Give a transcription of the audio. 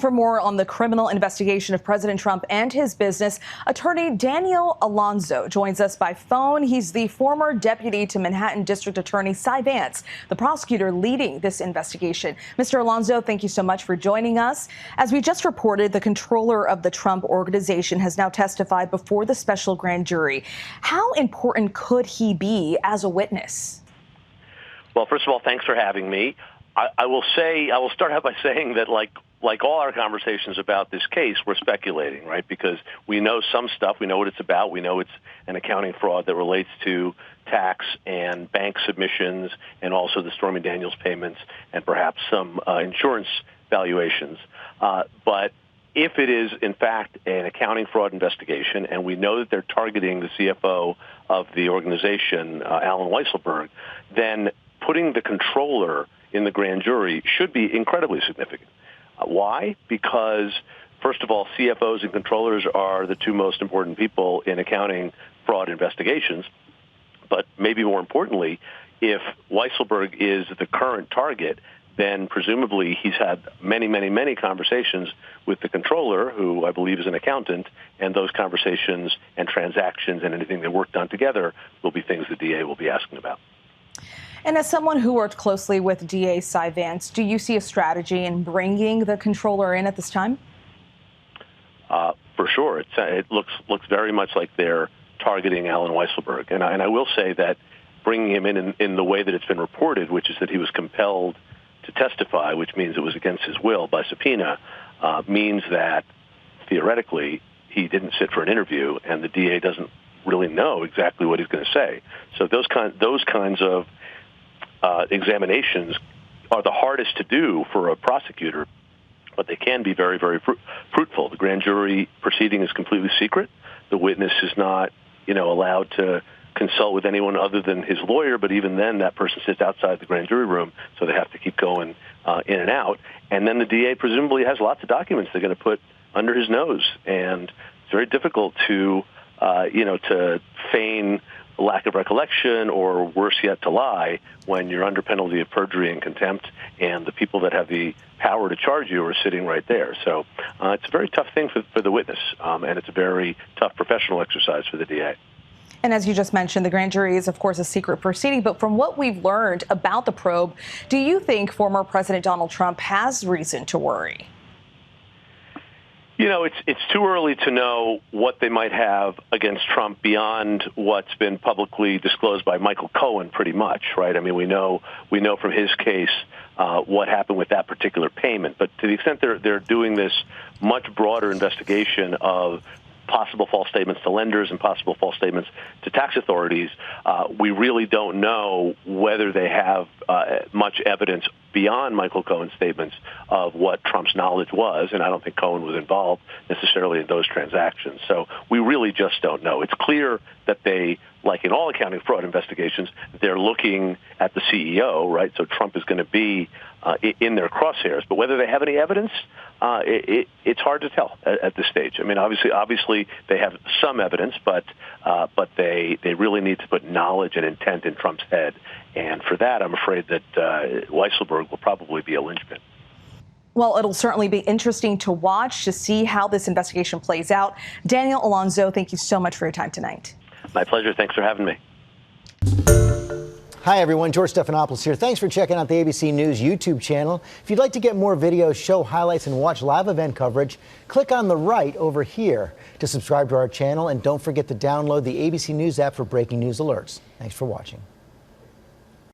For more on the criminal investigation of President Trump and his business, attorney Daniel Alonso joins us by phone. He's the former deputy to Manhattan District Attorney Vance, the prosecutor leading this investigation. Mr. Alonso, thank you so much for joining us. As we just reported, the controller of the Trump organization has now testified before the special grand jury. How important could he be as a witness? Well, first of all, thanks for having me. I will start out by saying that like all our conversations about this case, we're speculating, right? Because we know some stuff. We know what it's about. We know it's an accounting fraud that relates to tax and bank submissions and also the Stormy Daniels payments and perhaps some insurance valuations. But if it is, in fact, an accounting fraud investigation, and we know that they're targeting the CFO of the organization, Alan Weisselberg, then putting the controller in the grand jury should be incredibly significant. Why? Because, first of all, CFOs and controllers are the two most important people in accounting fraud investigations. But maybe more importantly, if Weisselberg is the current target, then presumably he's had many conversations with the controller, who I believe is an accountant, and those conversations and transactions and anything they worked on together will be things the DA will be asking about. And as someone who worked closely with DA Vance, do you see a strategy in bringing the controller in at this time? For sure. It looks very much like they're targeting Alan Weisselberg. And I will say that bringing him in the way that it's been reported, which is that he was compelled to testify, which means it was against his will by subpoena, means that theoretically he didn't sit for an interview and the DA doesn't really know exactly what he's going to say. So those kinds of examinations are the hardest to do for a prosecutor, but they can be very fruitful. The grand jury proceeding is completely secret. The witness is not, allowed to consult with anyone other than his lawyer, but even then that person sits outside the grand jury room, so they have to keep going in and out. And then the DA presumably has lots of documents they're going to put under his nose, and it's very difficult to feign lack of recollection, or worse yet, to lie when you're under penalty of perjury and contempt, and the people that have the power to charge you are sitting right there. So it's a very tough thing for the witness, and it's a very tough professional exercise for the DA. And as you just mentioned, the grand jury is, of course, a secret proceeding. But from what we've learned about the probe, do you think former President Donald Trump has reason to worry? It's too early to know what they might have against Trump beyond what's been publicly disclosed by Michael Cohen, pretty much, right? I mean, we know from his case what happened with that particular payment. But to the extent they're doing this much broader investigation of possible false statements to lenders and possible false statements to tax authorities, we really don't know whether they have much evidence beyond Michael Cohen's statements of what Trump's knowledge was, and I don't think Cohen was involved necessarily in those transactions. So we really just don't know. It's clear that they, like in all accounting fraud investigations, they're looking at the CEO, right? So Trump is going to be in their crosshairs. But whether they have any evidence, it's hard to tell at this stage. I mean, obviously they have some evidence, but they really need to put knowledge and intent in Trump's head. And for that, I'm afraid that Weisselberg will probably be a linchpin. Well, it'll certainly be interesting to watch to see how this investigation plays out. Daniel Alonso, thank you so much for your time tonight. My pleasure. Thanks for having me. Hi, everyone. George Stephanopoulos here. Thanks for checking out the ABC News YouTube channel. If you'd like to get more videos, show highlights, and watch live event coverage, click on the right over here to subscribe to our channel. And don't forget to download the ABC News app for breaking news alerts. Thanks for watching.